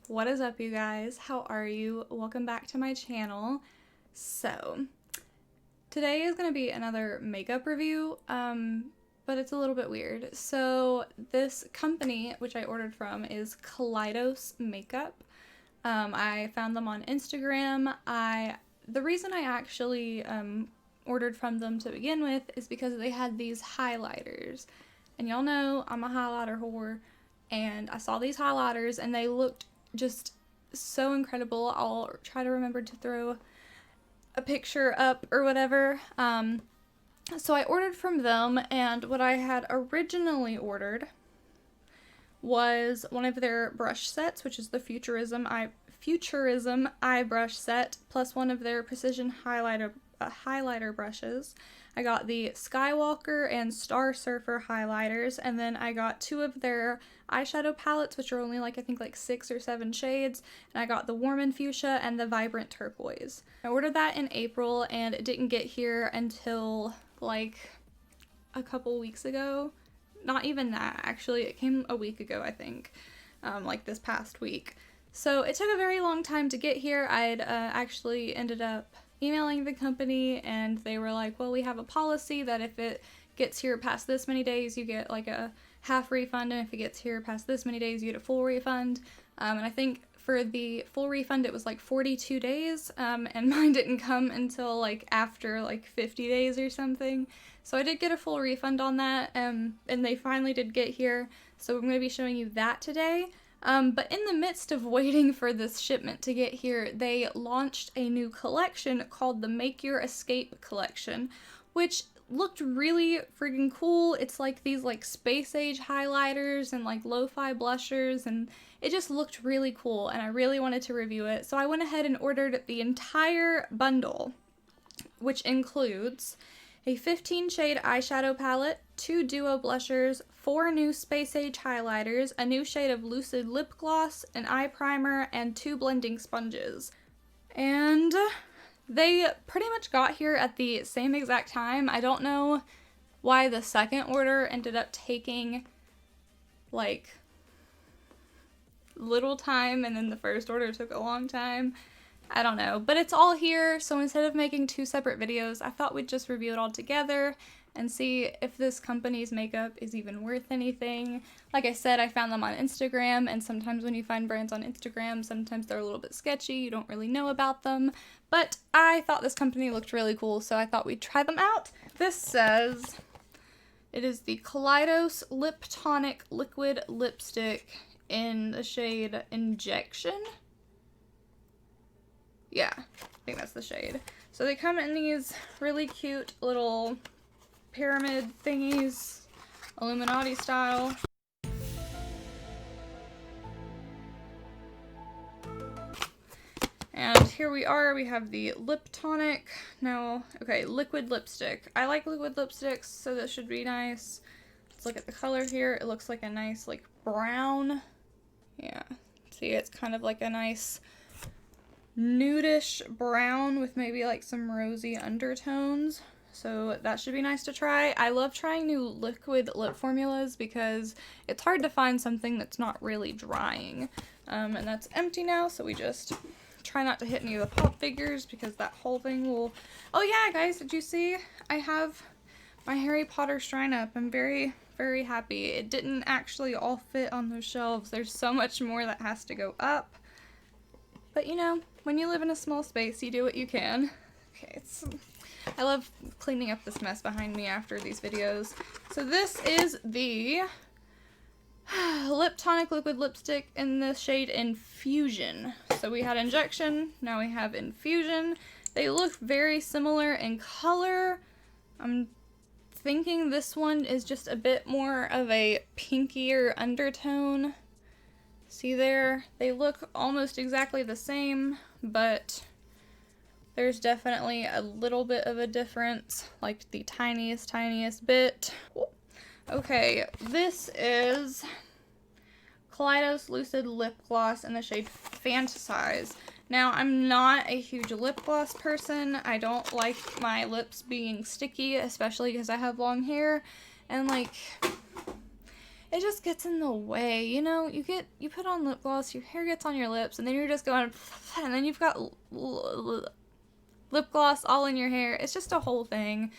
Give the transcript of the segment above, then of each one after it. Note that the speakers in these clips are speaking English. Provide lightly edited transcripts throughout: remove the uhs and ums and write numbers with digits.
What is up, you guys? How are you? Welcome back to my channel. So, today is going to be another makeup review, but it's a little bit weird. So, this company, which I ordered from, is Kaleidos Makeup. I found them on Instagram. The reason I actually ordered from them to begin with is because they had these highlighters. And y'all know I'm a highlighter whore, and I saw these highlighters and they looked just so incredible. I'll try to remember to throw a picture up or whatever. So I ordered from them, and what I had originally ordered was one of their brush sets, which is the Futurism eye brush set, plus one of their precision highlighter brushes. I got the Skywalker and Star Surfer highlighters, and then I got two of their eyeshadow palettes, which are only I think 6 or 7 shades, and I got the Warm and Fuchsia and the Vibrant Turquoise. I ordered that in April, and it didn't get here until a couple weeks ago. Not even that, actually. It came a week ago, I think, this past week. So it took a very long time to get here. I'd actually ended up emailing the company, and they were like, well, we have a policy that if it gets here past this many days, you get a half refund, and if it gets here past this many days, you get a full refund. And I think for the full refund, it was 42 days, and mine didn't come until after 50 days or something. So I did get a full refund on that, and they finally did get here. So I'm going to be showing you that today. But in the midst of waiting for this shipment to get here, they launched a new collection called the Make Your Escape collection, which looked really freaking cool. It's these space age highlighters and lo-fi blushers, and it just looked really cool, and I really wanted to review it. So I went ahead and ordered the entire bundle, which includes a 15 shade eyeshadow palette, 2 duo blushers, 4 new space age highlighters, a new shade of Lucid lip gloss, an eye primer, and 2 blending sponges. And they pretty much got here at the same exact time. I don't know why the second order ended up taking little time, and then the first order took a long time. I don't know, but it's all here, so instead of making 2 separate videos, I thought we'd just review it all together and see if this company's makeup is even worth anything. Like I said, I found them on Instagram, and sometimes when you find brands on Instagram, sometimes they're a little bit sketchy, you don't really know about them, but I thought this company looked really cool, so I thought we'd try them out. This says it is the Kaleidos Lip Tonic Liquid Lipstick in the shade Injection. Yeah, I think that's the shade. So they come in these really cute little pyramid thingies, Illuminati style. And here we are, we have the lip tonic. Now, okay, liquid lipstick. I like liquid lipsticks, so this should be nice. Let's look at the color here. It looks like a nice, brown. Yeah, see, it's kind of a nice nudish brown with maybe some rosy undertones. So that should be nice to try. I love trying new liquid lip formulas because it's hard to find something that's not really drying. And that's empty now, so we just try not to hit any of the pop figures because that whole thing will... Oh yeah, guys, did you see? I have my Harry Potter shrine up. I'm very, very happy. It didn't actually all fit on those shelves. There's so much more that has to go up. But when you live in a small space, you do what you can. Okay, I love cleaning up this mess behind me after these videos. So this is the Lip Tonic Liquid Lipstick in the shade Infusion. So we had Injection, now we have Infusion. They look very similar in color. I'm thinking this one is just a bit more of a pinkier undertone. See there? They look almost exactly the same, but there's definitely a little bit of a difference, the tiniest bit. Okay, this is Kaleidos Lucid Lip Gloss in the shade Fantasize. Now, I'm not a huge lip gloss person. I don't like my lips being sticky, especially because I have long hair, and it just gets in the way, you know? You put on lip gloss, your hair gets on your lips, and then you're just going, and then you've got lip gloss all in your hair. It's just a whole thing.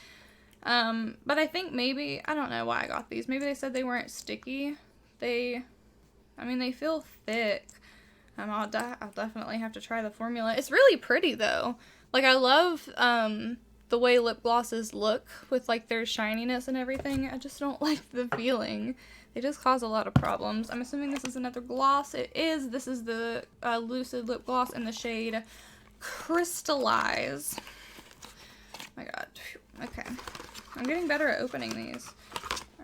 But I think maybe, I don't know why I got these. Maybe they said they weren't sticky. They feel thick. I'll definitely have to try the formula. It's really pretty though. Like, I love, the way lip glosses look with, like, their shininess and everything. I just don't like the feeling. They just cause a lot of problems. I'm assuming this is another gloss. It is. This is the Lucid lip gloss in the shade Crystallize. Oh my god. Okay. I'm getting better at opening these.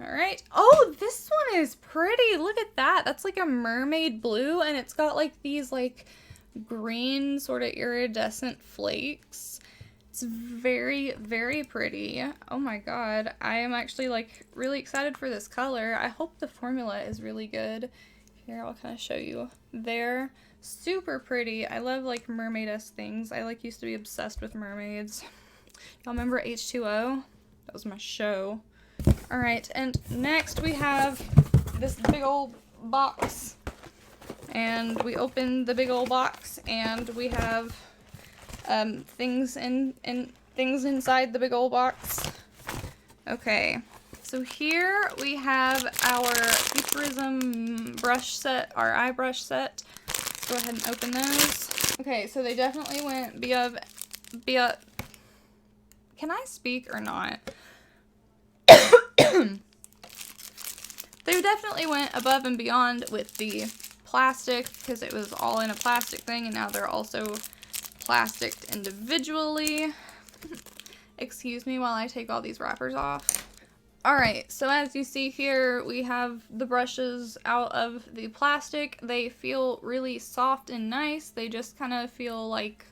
Alright. Oh, this one is pretty. Look at that. That's like a mermaid blue, and it's got, like, these, like, green sort of iridescent flakes. It's very, very pretty. Oh my god. I am actually, like, really excited for this color. I hope the formula is really good. Here, I'll kind of show you. They're super pretty. I love, like, mermaid-esque things. I, like, used to be obsessed with mermaids. Y'all remember H2O? That was my show. Alright, and next we have this big old box. And we open the big old box, and we have things inside the big old box. Okay, so here we have our Futurism brush set, our eye brush set. Let's go ahead and open those. Okay, so they definitely went can I speak or not? They definitely went above and beyond with the plastic, because it was all in a plastic thing, and now they're also plastic individually. Excuse me while I take all these wrappers off. Alright, so as you see here, we have the brushes out of the plastic. They feel really soft and nice. They just kind of feel like,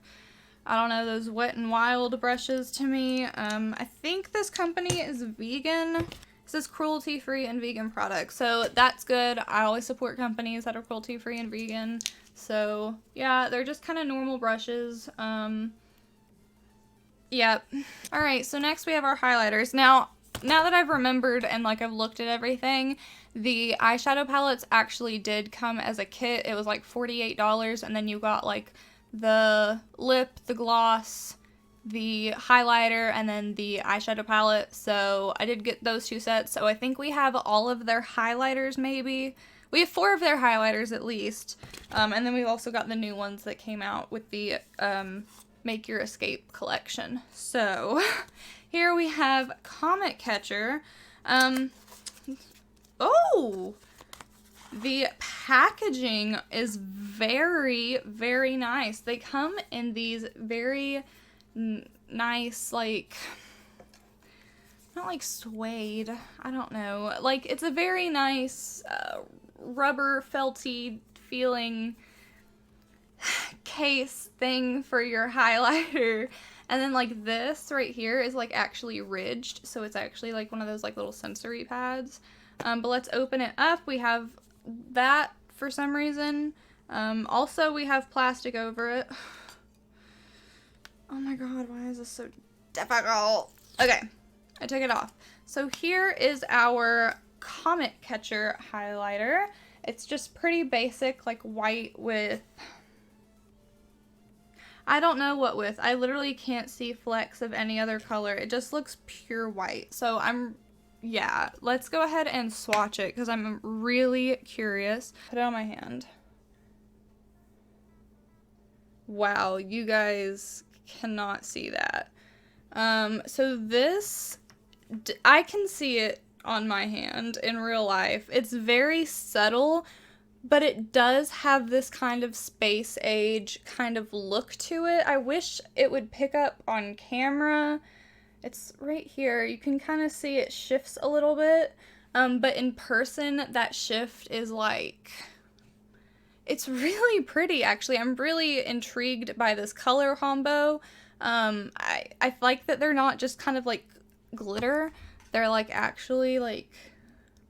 I don't know, those Wet n Wild brushes to me. I think this company is vegan. It says cruelty-free and vegan products, so that's good. I always support companies that are cruelty-free and vegan. So, yeah, they're just kind of normal brushes. Yep. Alright, so next we have our highlighters. Now that I've remembered and, like, I've looked at everything, the eyeshadow palettes actually did come as a kit. It was, like, $48, and then you got, like, the lip, the gloss, the highlighter, and then the eyeshadow palette. So I did get those two sets. So I think we have all of their highlighters, maybe. We have 4 of their highlighters at least. And then we've also got the new ones that came out with the Make Your Escape collection. So here we have Comet Catcher. Oh! The packaging is very, very nice. They come in these very nice, like, not like suede, I don't know. Like, it's a very nice rubber felty feeling case thing for your highlighter. And then, like, this right here is, like, actually ridged. So it's actually, like, one of those, like, little sensory pads. But let's open it up. We have that for some reason. Also, we have plastic over it. Oh my god, why is this so difficult? Okay, I took it off. So here is our Comet Catcher highlighter. It's just pretty basic, like white with, I don't know what with. I literally can't see flecks of any other color. It just looks pure white. So yeah, let's go ahead and swatch it because I'm really curious. Put it on my hand. Wow, you guys cannot see that. So this, I can see it on my hand in real life. It's very subtle, but it does have this kind of space age kind of look to it. I wish it would pick up on camera. It's right here. You can kind of see it shifts a little bit, but in person that shift is like, it's really pretty actually. I'm really intrigued by this color combo. I like that they're not just kind of like glitter. They're like actually like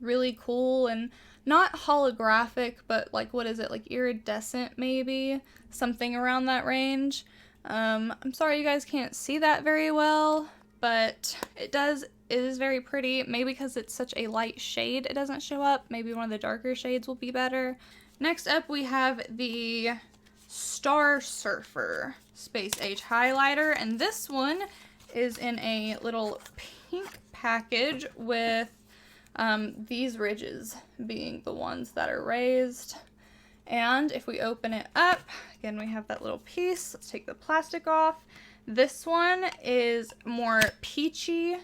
really cool and not holographic, but like, what is it, like iridescent maybe? Something around that range. I'm sorry you guys can't see that very well, but it is very pretty. Maybe because it's such a light shade, it doesn't show up. Maybe one of the darker shades will be better. Next up, we have the Star Surfer Space Age highlighter, and this one is in a little pink package with these ridges being the ones that are raised. And if we open it up, again, we have that little piece. Let's take the plastic off. This one is more peachy.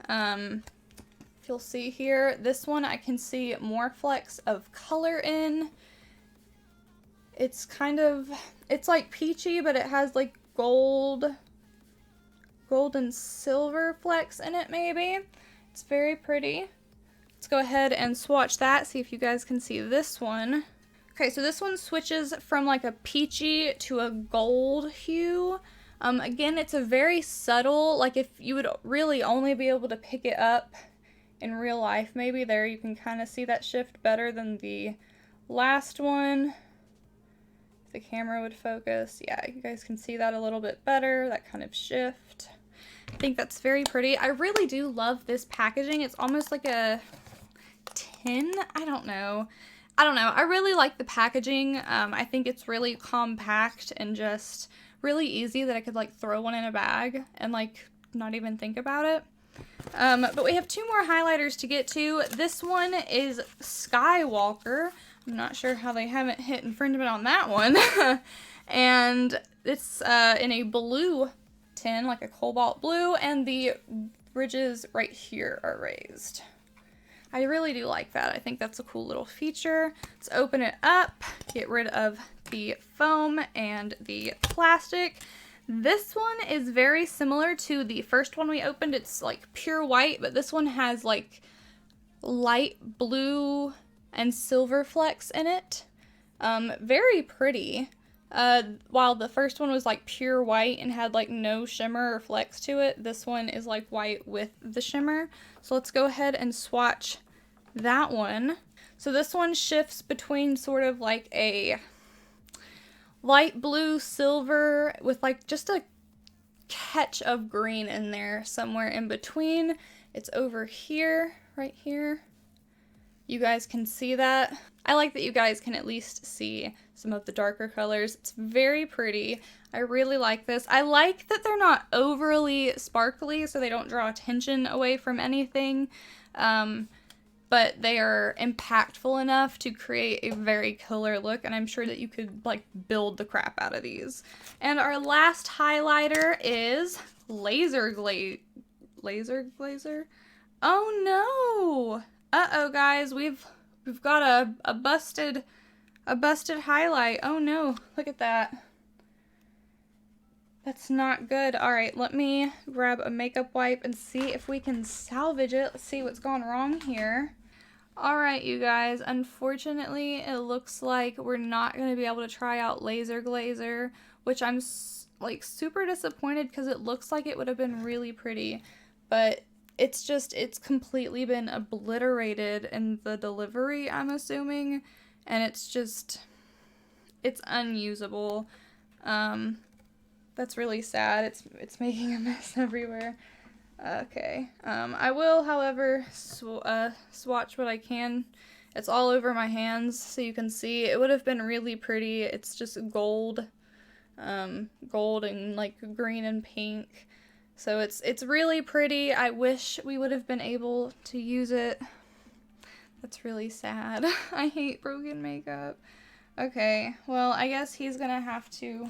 If you'll see here, this one I can see more flecks of color in. It's kind of, it's like peachy, but it has like gold and silver flecks in it maybe. It's very pretty. Let's go ahead and swatch that, see if you guys can see this one. Okay, so this one switches from like a peachy to a gold hue. Again, it's a very subtle, like if you would really only be able to pick it up in real life, maybe there you can kind of see that shift better than the last one. If the camera would focus, yeah, you guys can see that a little bit better, that kind of shift. I think that's very pretty. I really do love this packaging. It's almost like a tin, I don't know. I really like the packaging. I think it's really compact and just really easy that I could like throw one in a bag and like not even think about it. But we have two more highlighters to get to. This one is Skywalker. I'm not sure how they haven't hit infringement on that one. And it's in a blue tin, like a cobalt blue, and the ridges right here are raised. I really do like that. I think that's a cool little feature. Let's open it up, get rid of the foam and the plastic. This one is very similar to the first one we opened. It's like pure white, but this one has like light blue and silver flecks in it. Very pretty. While the first one was like pure white and had like no shimmer or flecks to it, this one is like white with the shimmer. So let's go ahead and swatch that one. So this one shifts between sort of like a light blue silver with like just a catch of green in there somewhere in between. It's over here, right here. You guys can see that. I like that you guys can at least see some of the darker colors. It's very pretty. I really like this. I like that they're not overly sparkly so they don't draw attention away from anything. But they are impactful enough to create a very killer look, and I'm sure that you could like build the crap out of these. And our last highlighter is Laser Glazer. Oh no! Uh-oh, guys, we've got a busted highlight. Oh no, look at that. That's not good. All right, let me grab a makeup wipe and see if we can salvage it. Let's see what's gone wrong here. All right, you guys, unfortunately, it looks like we're not going to be able to try out Laser Glazer, which I'm like super disappointed because it looks like it would have been really pretty, but it's completely been obliterated in the delivery, I'm assuming, and it's unusable. That's really sad. It's making a mess everywhere. Okay. I will, however, swatch what I can. It's all over my hands, so you can see. It would have been really pretty. It's just gold and like green and pink. So it's really pretty. I wish we would have been able to use it. That's really sad. I hate broken makeup. Okay, well, I guess he's gonna have to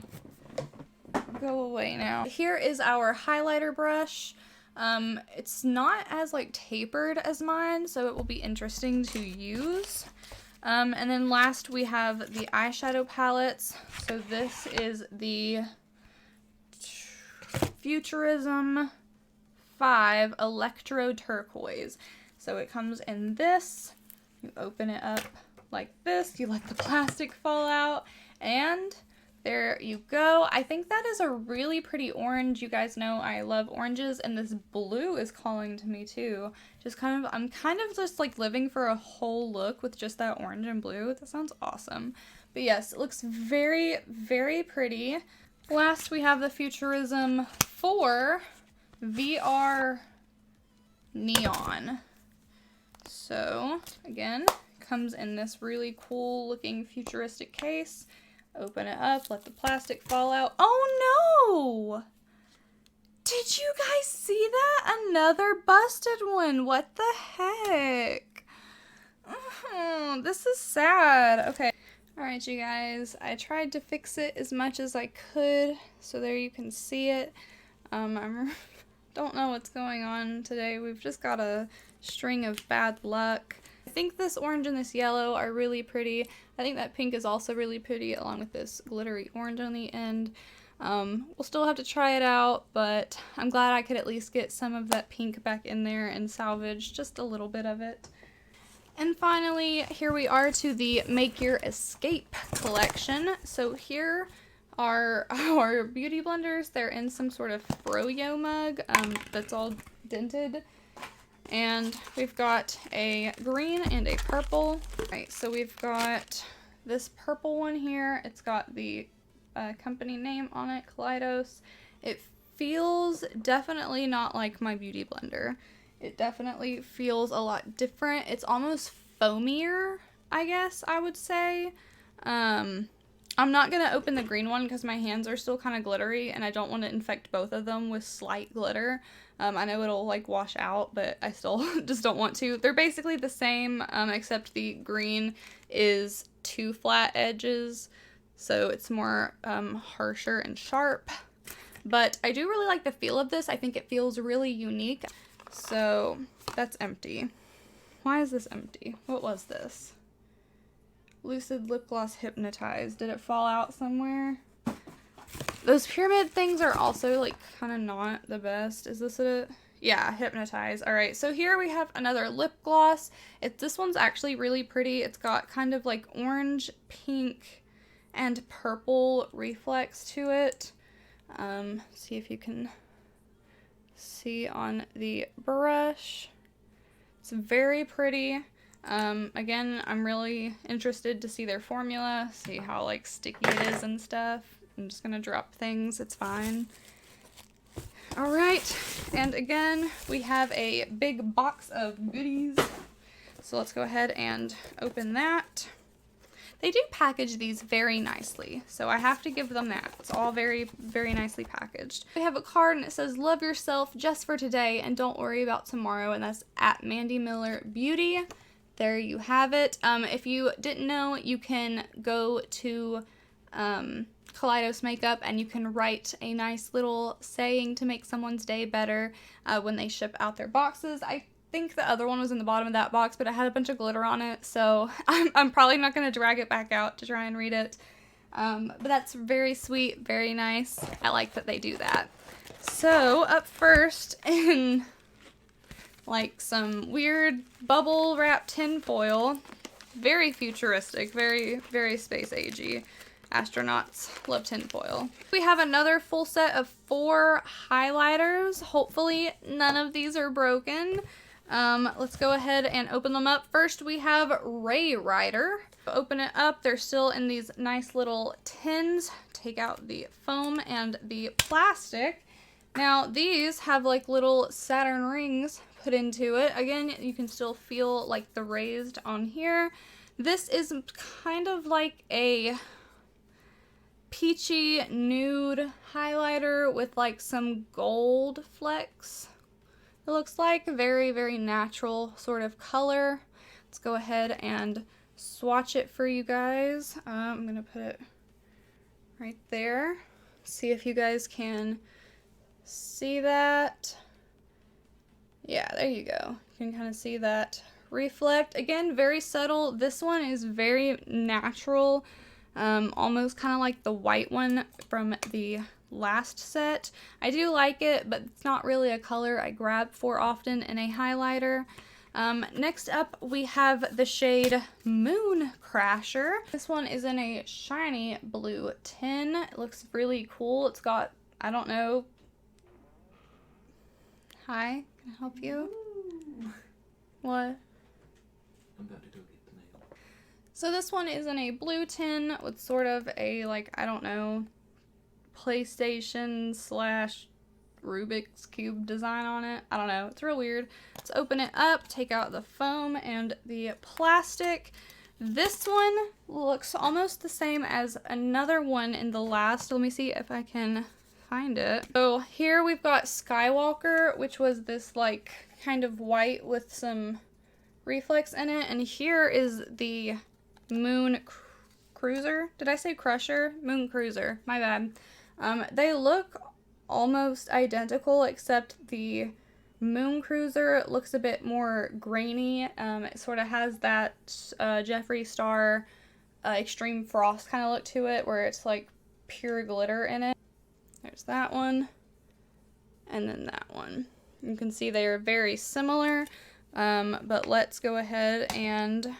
go away now. Here is our highlighter brush. It's not as like tapered as mine, so it will be interesting to use. And then last we have the eyeshadow palettes. So this is the Futurism 5 Electro Turquoise. So it comes in this. You open it up like this. You let the plastic fall out, and there you go. I think that is a really pretty orange. You guys know I love oranges, and this blue is calling to me too. I'm kind of just like living for a whole look with just that orange and blue. That sounds awesome. But yes, it looks very, very pretty. Last we have the Futurism 4 VR neon. So again, comes in this really cool looking futuristic case. Open it up, let the plastic fall out. Oh no! Did you guys see that? Another busted one. What the heck? Oh, this is sad. Okay. Alright, you guys. I tried to fix it as much as I could. So there you can see it. I don't know what's going on today. We've just got a string of bad luck. I think this orange and this yellow are really pretty. I think that pink is also really pretty along with this glittery orange on the end. We'll still have to try it out, but I'm glad I could at least get some of that pink back in there and salvage just a little bit of it. And finally, here we are to the Make Your Escape collection. So here are our beauty blenders. They're in some sort of froyo mug that's all dented. And we've got a green and a purple. Right, so we've got this purple one here. It's got the company name on it, Kaleidos. It feels definitely not like my beauty blender. It definitely feels a lot different. It's almost foamier, I guess I would say. I'm not going to open the green one because my hands are still kind of glittery and I don't want to infect both of them with slight glitter. I know it'll like wash out, but I still just don't want to. They're basically the same, except the green is 2 flat edges, so it's more harsher and sharp. But I do really like the feel of this. I think it feels really unique. So that's empty. Why is this empty? What was this? Lucid Lip Gloss Hypnotized. Did it fall out somewhere? Those pyramid things are also like kind of not the best. Is this it? Yeah, Hypnotize. Alright, so here we have another lip gloss. This one's actually really pretty. It's got kind of like orange, pink, and purple reflex to it. See if you can see on the brush. It's very pretty. Again, I'm really interested to see their formula, see how like sticky it is and stuff. I'm just gonna drop things, it's fine. Alright, and again, we have a big box of goodies. So let's go ahead and open that. They do package these very nicely, so I have to give them that. It's all very, very nicely packaged. We have a card and it says, "Love yourself just for today and don't worry about tomorrow," and that's at Mandy Miller Beauty. There you have it. If you didn't know, you can go to Kaleidos Makeup and you can write a nice little saying to make someone's day better when they ship out their boxes. I think the other one was in the bottom of that box, but it had a bunch of glitter on it, so I'm probably not going to drag it back out to try and read it. But that's very sweet, very nice. I like that they do that. So up first, in like some weird bubble wrap tin foil, very futuristic, very, very space agey. Astronauts love tin foil. We have another full set of 4 highlighters. Hopefully none of these are broken. Let's go ahead and open them up. First we have Ray Rider. Open it up. They're still in these nice little tins. Take out the foam and the plastic. Now these have like little Saturn rings put into it. Again, you can still feel like the raised on here. This is kind of like a peachy nude highlighter with like some gold flecks. It looks like very, very natural sort of color. Let's go ahead and swatch it for you guys. I'm gonna put it right there. See if you guys can see that. Yeah, there you go. You can kind of see that reflect. Again, very subtle. This one is very natural. Almost kind of like the white one from the last set. I do like it, but it's not really a color I grab for often in a highlighter. Next up, we have the shade Moon Crasher. This one is in a shiny blue tin. It looks really cool. It's got, I don't know. Hi, can I help you? Ooh. What? I'm about to go get the nail. So this one is in a blue tin with sort of a, like, I don't know, PlayStation / Rubik's Cube design on it. I don't know. It's real weird. Let's open it up, take out the foam and the plastic. This one looks almost the same as another one in the last. Let me see if I can find it. So here we've got Skywalker, which was this like kind of white with some reflex in it. And here is the Moon Cruiser. Did I say Crusher? Moon Cruiser. My bad. They look almost identical, except the Moon Cruiser looks a bit more grainy. It sort of has that Jeffree Star Extreme Frost kind of look to it, where it's like pure glitter in it. There's that one, and then that one. You can see they are very similar, but let's go ahead and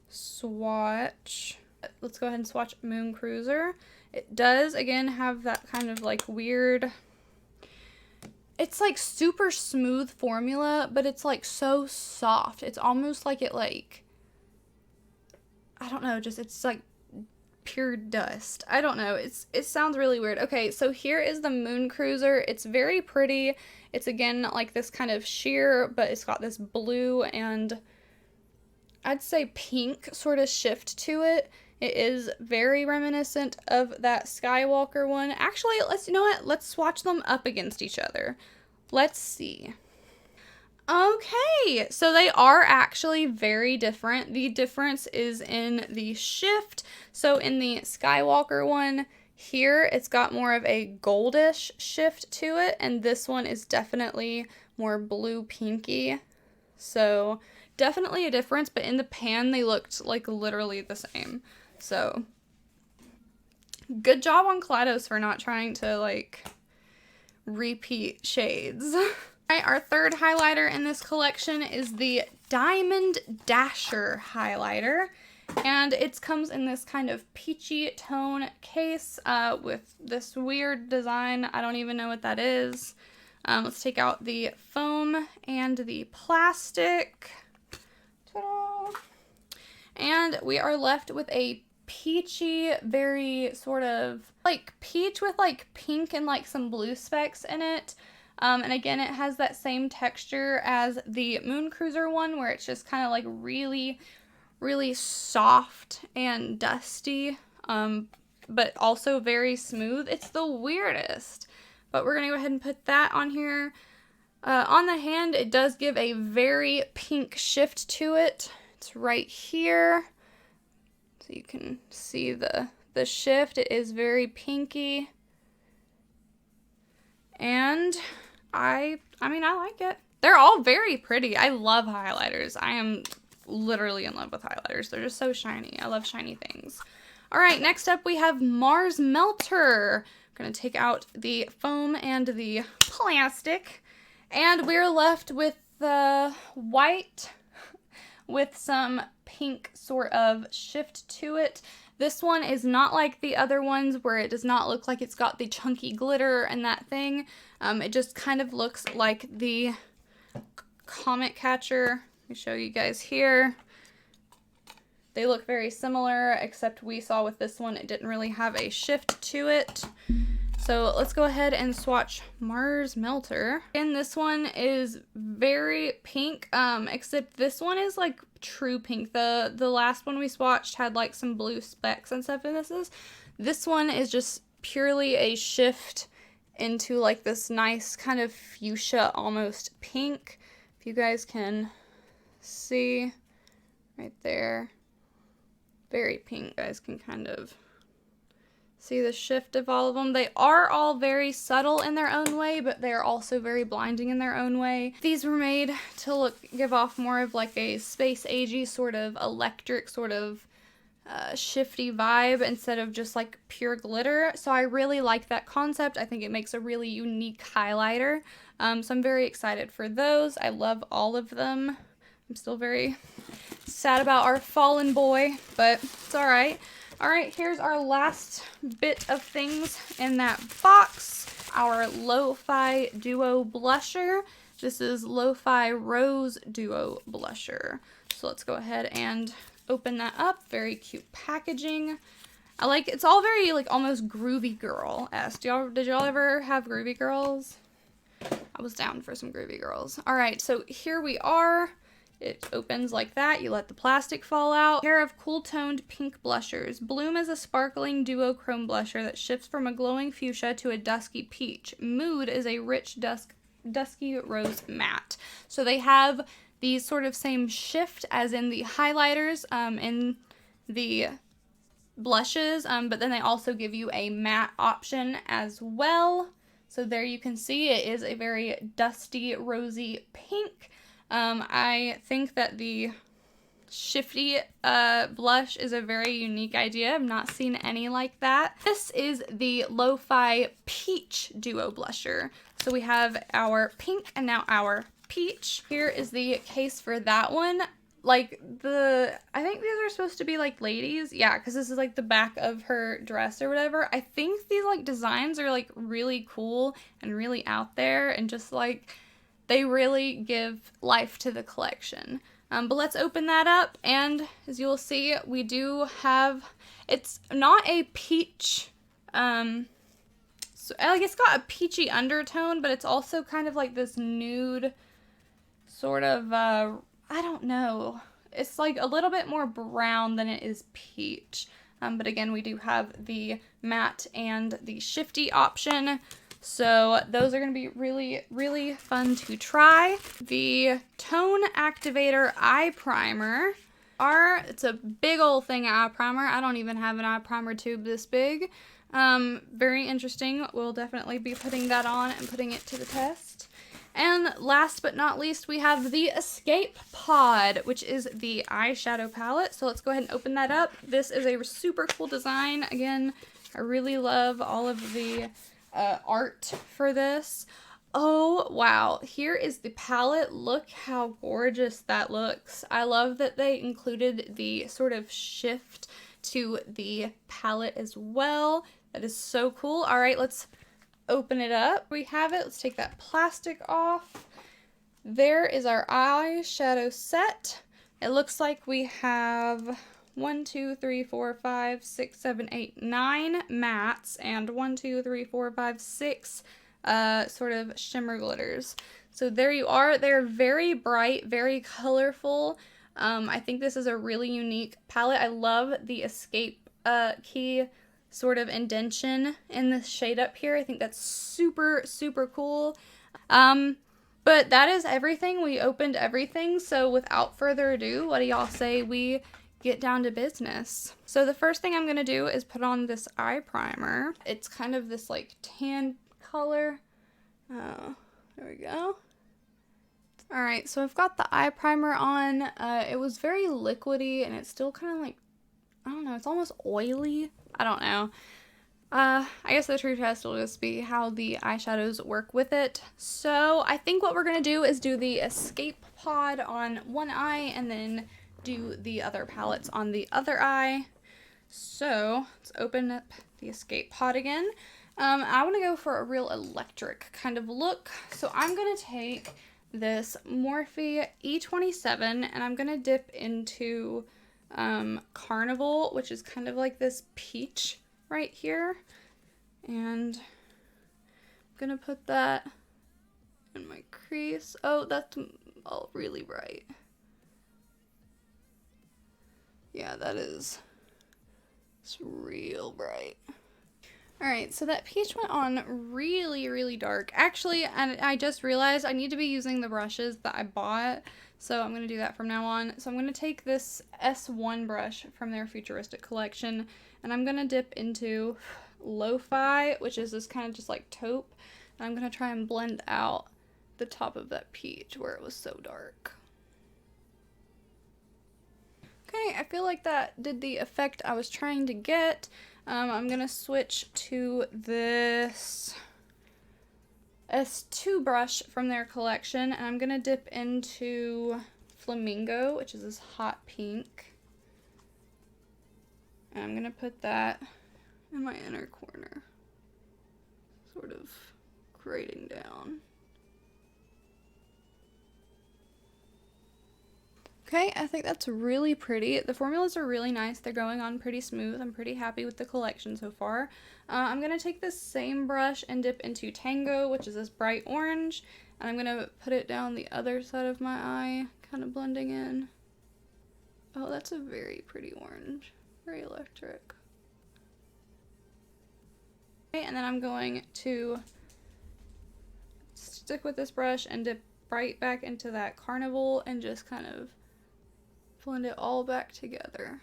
swatch. Let's go ahead and swatch Moon Cruiser. It does, again, have that kind of like weird, it's like super smooth formula, but it's like so soft. It's almost like it like, I don't know, just it's like pure dust. I don't know. It sounds really weird. Okay, so here is the Moon Cruiser. It's very pretty. It's again like this kind of sheer, but it's got this blue and I'd say pink sort of shift to it. It is very reminiscent of that Skywalker one. Actually, you know what? Let's swatch them up against each other. Let's see. Okay, so they are actually very different. The difference is in the shift. So in the Skywalker one, here it's got more of a goldish shift to it, and this one is definitely more blue pinky. So definitely a difference, but in the pan they looked like literally the same. So good job on Kaleidos for not trying to like repeat shades. Alright, our third highlighter in this collection is the Diamond Dasher highlighter. And it comes in this kind of peachy tone case with this weird design. I don't even know what that is. Let's take out the foam and the plastic. Ta-da! And we are left with a peachy, very sort of like peach with like pink and like some blue specks in it. And again, it has that same texture as the Moon Cruiser one, where it's just kind of like really, really soft and dusty, but also very smooth. It's the weirdest, but we're gonna go ahead and put that on here. On the hand, it does give a very pink shift to it. It's right here. So you can see the shift. It is very pinky. And I mean, I like it. They're all very pretty. I love highlighters. I am literally in love with highlighters. They're just so shiny. I love shiny things. All right, next up we have Mars Melter. I'm going to take out the foam and the plastic. And we're left with the white with some pink sort of shift to it. This one is not like the other ones where it does not look like it's got the chunky glitter and that thing. It just kind of looks like the Comet Catcher. Let me show you guys here. They look very similar, except we saw with this one it didn't really have a shift to it. So let's go ahead and swatch Mars Melter. And this one is very pink, except this one is like true pink. The last one we swatched had like some blue specks and stuff, and this one is just purely a shift into like this nice kind of fuchsia almost pink. If you guys can see right there, very pink. You guys can kind of see the shift of all of them. They are all very subtle in their own way, but they're also very blinding in their own way. These were made to give off more of like a space-agey sort of electric sort of shifty vibe instead of just like pure glitter. So I really like that concept. I think it makes a really unique highlighter. So I'm very excited for those. I love all of them. I'm still very sad about our fallen boy, but it's all right. All right, here's our last bit of things in that box. Our Lo-Fi Duo Blusher. This is Lo-Fi Rose Duo Blusher. So let's go ahead and open that up. Very cute packaging. It's all very like almost Groovy Girl-esque. Did y'all ever have Groovy Girls? I was down for some groovy girls. All right, so here we are. It opens like that. You let the plastic fall out. Pair of cool toned pink blushers. Bloom is a sparkling duochrome blusher that shifts from a glowing fuchsia to a dusky peach. Mood is a rich dusky rose matte. So they have the sort of same shift as in the highlighters in the blushes, but then they also give you a matte option as well. So there you can see it is a very dusty, rosy pink. I think that the shifty blush is a very unique idea. I've not seen any like that. This is the Lo-Fi Peach Duo Blusher. So we have our pink and now our peach. Here is the case for that one. Like I think these are supposed to be like ladies. Yeah, because this is like the back of her dress or whatever. I think these like designs are like really cool and really out there and just like they really give life to the collection. But let's open that up, and as you'll see, we do have, it's not a peach, so like it's got a peachy undertone, but it's also kind of like this nude sort of, I don't know. It's like a little bit more brown than it is peach. But again, we do have the matte and the shifty option. So those are going to be really, really fun to try. The Tone Activator Eye Primer. It's a big old thing of eye primer. I don't even have an eye primer tube this big. Very interesting. We'll definitely be putting that on and putting it to the test. And last but not least, we have the Escape Pod, which is the eyeshadow palette. So let's go ahead and open that up. This is a super cool design. Again, I really love all of the art for this. Oh wow, here is the palette. Look how gorgeous that looks. I love that they included the sort of shift to the palette as well. That is so cool. All right, let's open it up. We have it. Let's take that plastic off. There is our eyeshadow set. It looks like we have 1, 2, 3, 4, 5, 6, 7, 8, 9 mattes and 1, 2, 3, 4, 5, 6 sort of shimmer glitters. So there you are. They're very bright, very colorful. I think this is a really unique palette. I love the escape key sort of indentation in this shade up here. I think that's super, super cool. But that is everything. We opened everything. So without further ado, what do y'all say we get down to business? So the first thing I'm going to do is put on this eye primer. It's kind of this like tan color. There we go. All right, so I've got the eye primer on. It was very liquidy and it's still kind of like, I don't know, it's almost oily. I don't know. I guess the true test will just be how the eyeshadows work with it. So I think what we're going to do is do the Escape Pod on one eye and then do the other palettes on the other eye. So let's open up the Escape Pod again. I want to go for a real electric kind of look. So I'm going to take this Morphe E27 and I'm going to dip into Carnival, which is kind of like this peach right here. And I'm going to put that in my crease. Oh, that's all really bright. Yeah, that is. It's real bright. Alright, so that peach went on really, really dark. Actually, and I just realized I need to be using the brushes that I bought, so I'm going to do that from now on. So I'm going to take this S1 brush from their Futuristic collection, and I'm going to dip into Lo-Fi, which is this kind of just like taupe, and I'm going to try and blend out the top of that peach where it was so dark. Okay, I feel like that did the effect I was trying to get. I'm going to switch to this S2 brush from their collection, and I'm going to dip into Flamingo, which is this hot pink. And I'm going to put that in my inner corner, sort of grading down. Okay, I think that's really pretty. The formulas are really nice. They're going on pretty smooth. I'm pretty happy with the collection so far. I'm going to take this same brush and dip into Tango, which is this bright orange. And I'm going to put it down the other side of my eye, kind of blending in. Oh, that's a very pretty orange. Very electric. Okay, and then I'm going to stick with this brush and dip right back into that Carnival and just kind of blend it all back together.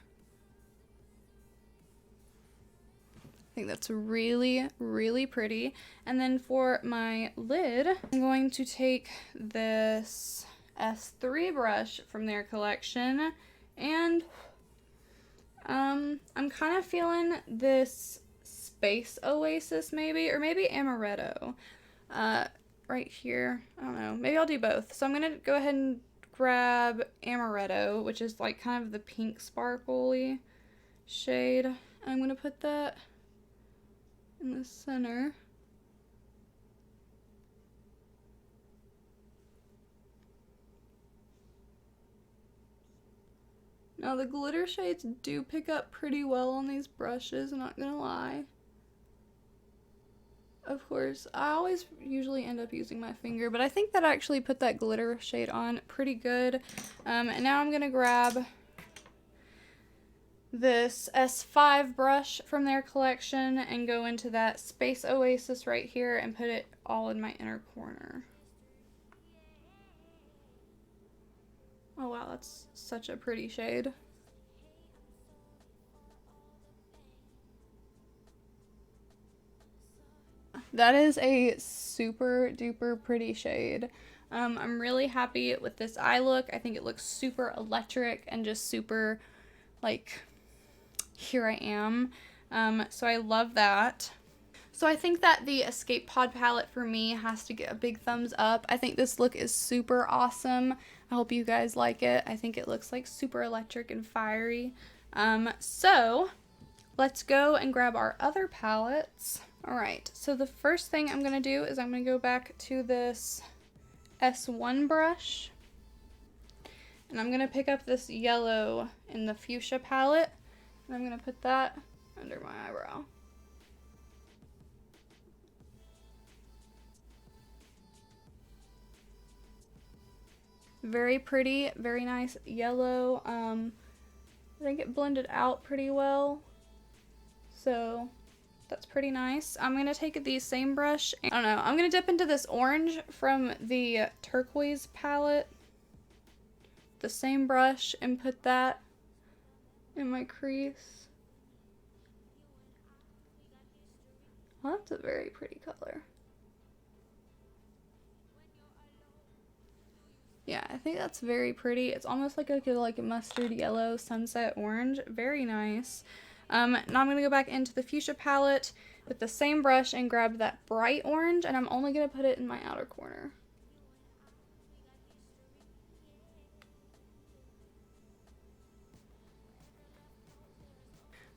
I think that's really, really pretty. And then for my lid, I'm going to take this S3 brush from their collection, and I'm kind of feeling this Space Oasis maybe, or maybe Amaretto right here. I don't know. Maybe I'll do both. So I'm going to go ahead and grab Amaretto, which is like kind of the pink sparkly shade. I'm going to put that in the center. Now the glitter shades do pick up pretty well on these brushes, I'm not gonna lie. Of course, I always usually end up using my finger, but I think that actually put that glitter shade on pretty good. And now I'm gonna grab this S5 brush from their collection and go into that Space Oasis right here and put it all in my inner corner. Oh wow, that's such a pretty shade. That is a super duper pretty shade. I'm really happy with this eye look. I think it looks super electric and just super like, here I am. So I love that. So I think that the Escape Pod palette for me has to get a big thumbs up. I think this look is super awesome. I hope you guys like it. I think it looks like super electric and fiery. So let's go and grab our other palettes. Alright, so the first thing I'm going to do is I'm going to go back to this S1 brush. And I'm going to pick up this yellow in the fuchsia palette. And I'm going to put that under my eyebrow. Very pretty, very nice yellow. I think it blended out pretty well. So that's pretty nice. I'm going to take the same brush. I don't know. I'm going to dip into this orange from the turquoise palette. The same brush and put that in my crease. Well, that's a very pretty color. Yeah, I think that's very pretty. It's almost like a mustard yellow sunset orange. Very nice. Now I'm going to go back into the fuchsia palette with the same brush and grab that bright orange, and I'm only going to put it in my outer corner.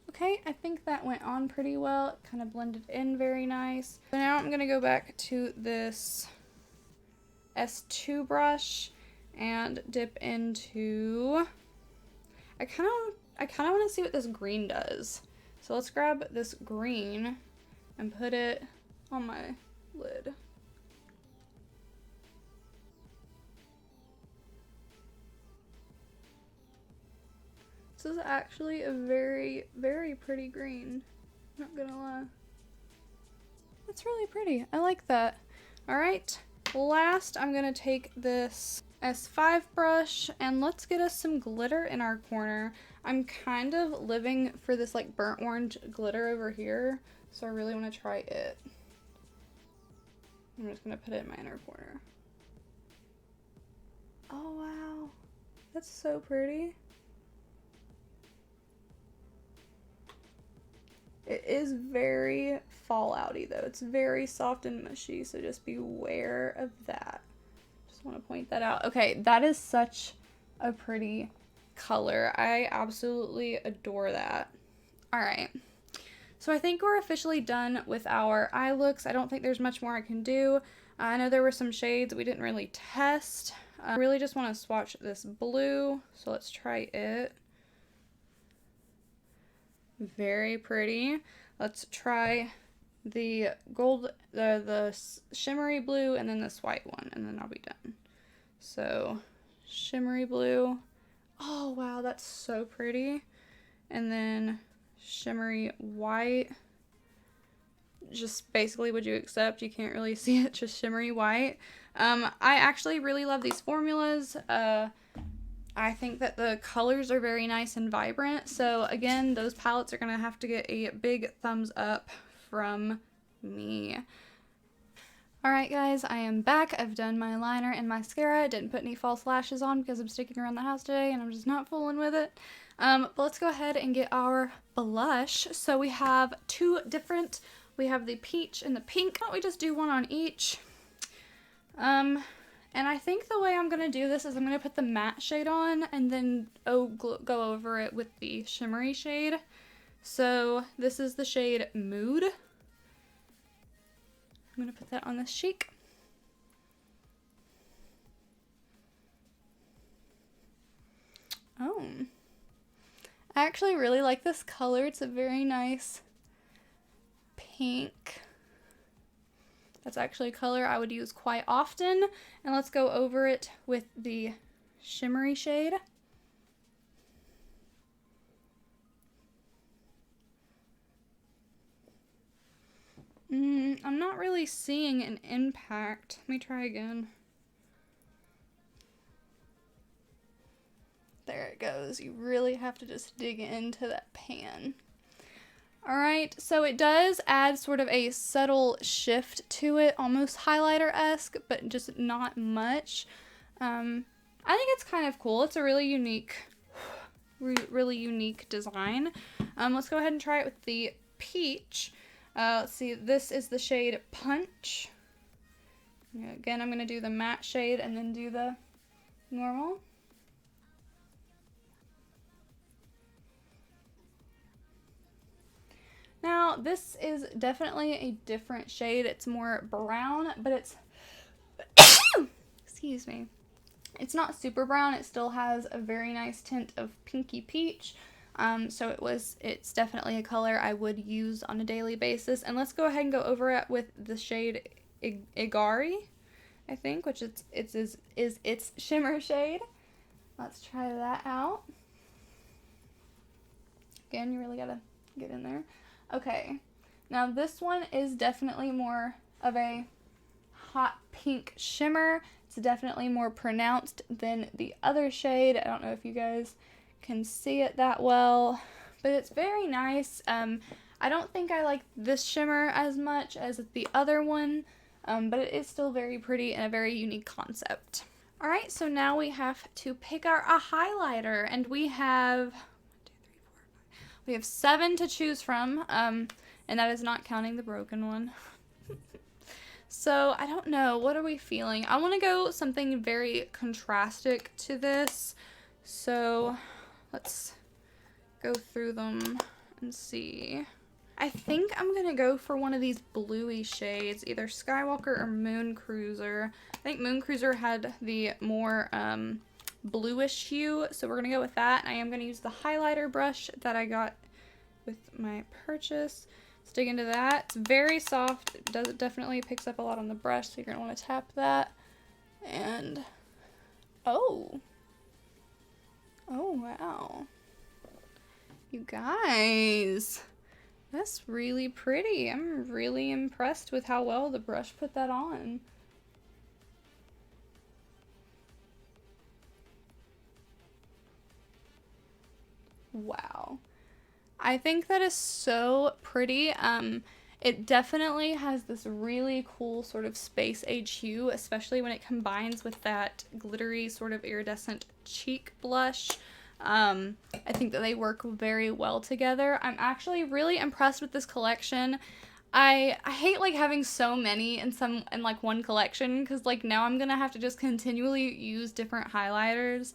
Okay, I think that went on pretty well. It kind of blended in very nice. So now I'm going to go back to this S2 brush and dip into, I kind of want to see what this green does. So let's grab this green and put it on my lid. This is actually a very, very pretty green. Not gonna lie. That's really pretty. I like that. Alright, last I'm gonna take this S5 brush and let's get us some glitter in our corner. I'm kind of living for this like burnt orange glitter over here, so I really want to try it. I'm just gonna put it in my inner corner. Oh wow, that's so pretty. It is very fallouty though. It's very soft and mushy, so just beware of that. Just want to point that out. Okay, that is such a pretty color. I absolutely adore that. All right. So I think we're officially done with our eye looks. I don't think there's much more I can do. I know there were some shades we didn't really test. I really just want to swatch this blue, so let's try it. Very pretty. Let's try the gold, the shimmery blue, and then this white one, and then I'll be done. So, shimmery blue. Oh, wow, that's so pretty. And then shimmery white. Just basically what you accept. You can't really see it, just shimmery white. I actually really love these formulas. I think that the colors are very nice and vibrant. So again, those palettes are going to have to get a big thumbs up from me. Alright guys, I am back. I've done my liner and mascara. Didn't put any false lashes on because I'm sticking around the house today and I'm just not fooling with it. But let's go ahead and get our blush. So we have two different, we have the peach and the pink. Why don't we just do one on each? And I think the way I'm going to do this is I'm going to put the matte shade on and then go over it with the shimmery shade. So this is the shade Mood. I'm going to put that on this cheek. Oh. I actually really like this color. It's a very nice pink. That's actually a color I would use quite often. And let's go over it with the shimmery shade. I'm not really seeing an impact. Let me try again. There it goes. You really have to just dig into that pan. Alright, so it does add sort of a subtle shift to it, almost highlighter-esque, but just not much. I think it's kind of cool. It's a really unique design. Let's go ahead and try it with the peach. Let's see, this is the shade Punch. Again, I'm going to do the matte shade and then do the normal. Now, this is definitely a different shade. It's more brown, but it's, excuse me, it's not super brown. It still has a very nice tint of pinky peach. So it's definitely a color I would use on a daily basis. And let's go ahead and go over it with the shade Igari, I think, which is its shimmer shade. Let's try that out. Again, you really gotta get in there. Okay, now this one is definitely more of a hot pink shimmer. It's definitely more pronounced than the other shade. I don't know if you guys can see it that well, but it's very nice. I don't think I like this shimmer as much as the other one, but it is still very pretty and a very unique concept. Alright, so now we have to pick a highlighter, and we have 7 to choose from, and that is not counting the broken one. So, I don't know. What are we feeling? I want to go something very contrastic to this. So, let's go through them and see. I think I'm going to go for one of these bluey shades, either Skywalker or Moon Cruiser. I think Moon Cruiser had the more bluish hue, so we're going to go with that. And I am going to use the highlighter brush that I got with my purchase. Let's dig into that. It's very soft. It definitely picks up a lot on the brush, so you're going to want to tap that. And, oh, wow. You guys, that's really pretty. I'm really impressed with how well the brush put that on. Wow. I think that is so pretty. It definitely has this really cool sort of space age hue, especially when it combines with that glittery sort of iridescent cheek blush. I think that they work very well together. I'm actually really impressed with this collection. I hate like having so many in like one collection, because like now I'm gonna have to just continually use different highlighters,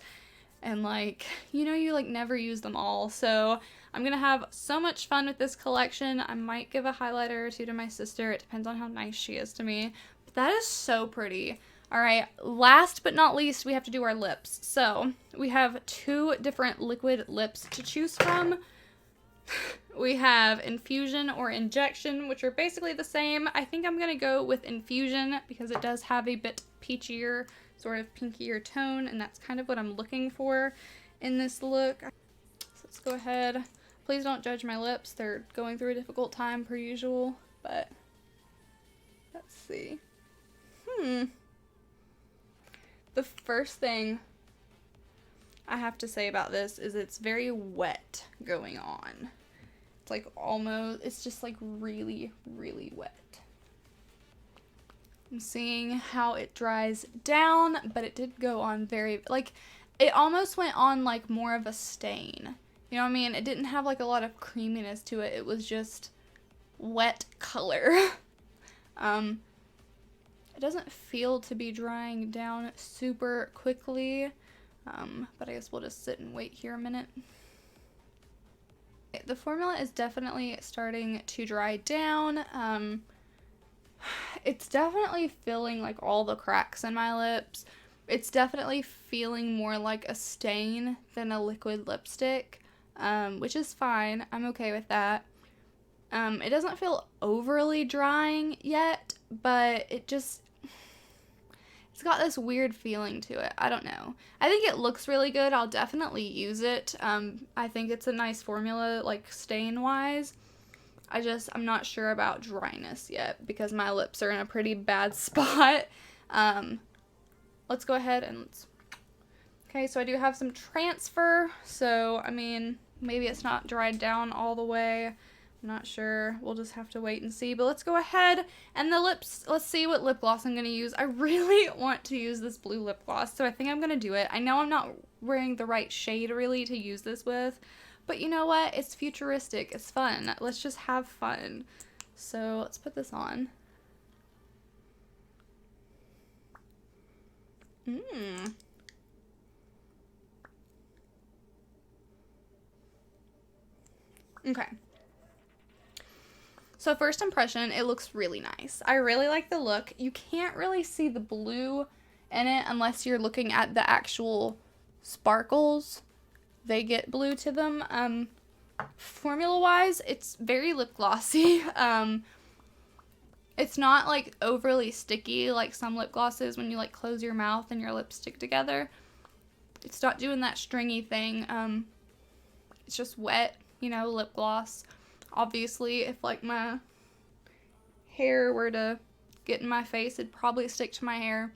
and like, you know, you like never use them all. So I'm gonna have so much fun with this collection. I might give a highlighter or two to my sister. It depends on how nice she is to me. But that is so pretty. Alright, last but not least, we have to do our lips. So, we have 2 different liquid lips to choose from. We have infusion or injection, which are basically the same. I think I'm going to go with infusion because it does have a bit peachier, sort of pinkier tone, and that's kind of what I'm looking for in this look. So let's go ahead. Please don't judge my lips. They're going through a difficult time per usual, but let's see. The first thing I have to say about this is it's very wet going on. It's like almost, it's just like really, really wet. I'm seeing how it dries down, but it did go on very, like, it almost went on like more of a stain. You know what I mean? It didn't have like a lot of creaminess to it. It was just wet color. It doesn't feel to be drying down super quickly, but I guess we'll just sit and wait here a minute. The formula is definitely starting to dry down. It's definitely filling like all the cracks in my lips. It's definitely feeling more like a stain than a liquid lipstick, which is fine. I'm okay with that. It doesn't feel overly drying yet, but it's got this weird feeling to it. I don't know. I think it looks really good. I'll definitely use it. I think it's a nice formula, like stain-wise. I'm not sure about dryness yet because my lips are in a pretty bad spot. Let's go ahead and okay, so I do have some transfer. So, I mean, maybe it's not dried down all the way. I'm not sure. We'll just have to wait and see. But let's go ahead and the lips. Let's see what lip gloss I'm going to use. I really want to use this blue lip gloss, so I think I'm going to do it. I know I'm not wearing the right shade really to use this with, but you know what? It's futuristic. It's fun. Let's just have fun. So let's put this on. Okay. So first impression, it looks really nice. I really like the look. You can't really see the blue in it unless you're looking at the actual sparkles. They get blue to them. Formula-wise, it's very lip glossy. It's not like overly sticky like some lip glosses when you like close your mouth and your lips stick together. It's not doing that stringy thing. It's just wet, you know, lip gloss. Obviously, if like my hair were to get in my face, it'd probably stick to my hair.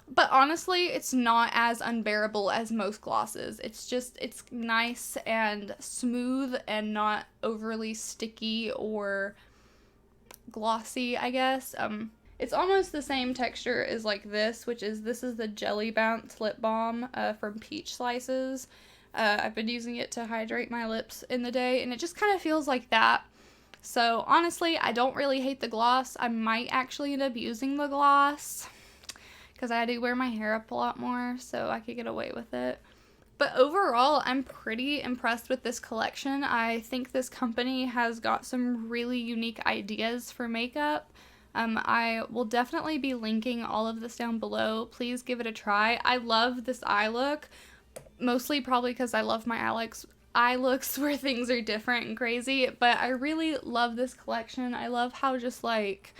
But honestly, it's not as unbearable as most glosses. It's nice and smooth and not overly sticky or glossy, I guess. It's almost the same texture as like this is the Jelly Bounce Lip Balm from Peach Slices. I've been using it to hydrate my lips in the day, and it just kind of feels like that. So honestly, I don't really hate the gloss. I might actually end up using the gloss because I do wear my hair up a lot more, so I could get away with it. But overall, I'm pretty impressed with this collection. I think this company has got some really unique ideas for makeup. I will definitely be linking all of this down below. Please give it a try. I love this eye look. Mostly probably because I love my eye looks where things are different and crazy, but I really love this collection. I love how just like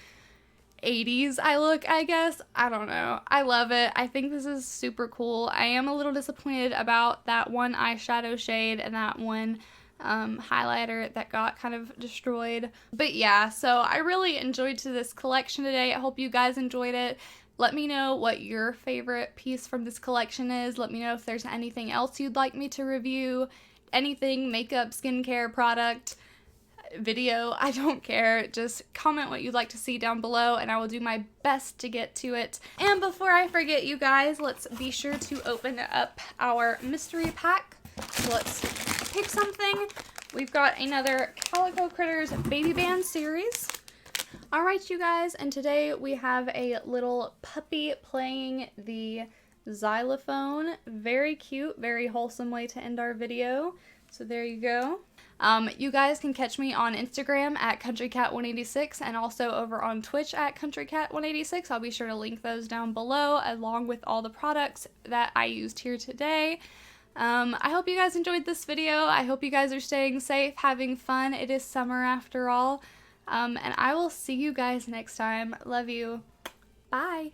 80s I look, I guess. I don't know. I love it. I think this is super cool. I am a little disappointed about that one eyeshadow shade and that one highlighter that got kind of destroyed. But yeah, so I really enjoyed this collection today. I hope you guys enjoyed it. Let me know what your favorite piece from this collection is. Let me know if there's anything else you'd like me to review. Anything, makeup, skincare, product, video, I don't care. Just comment what you'd like to see down below and I will do my best to get to it. And before I forget, you guys, let's be sure to open up our mystery pack. So let's pick something. We've got another Calico Critters Baby Band series. Alright, you guys, and today we have a little puppy playing the xylophone. Very cute, very wholesome way to end our video. So there you go. You guys can catch me on Instagram at countrycat186 and also over on Twitch at countrycat186. I'll be sure to link those down below along with all the products that I used here today. I hope you guys enjoyed this video. I hope you guys are staying safe, having fun. It is summer after all. And I will see you guys next time. Love you. Bye.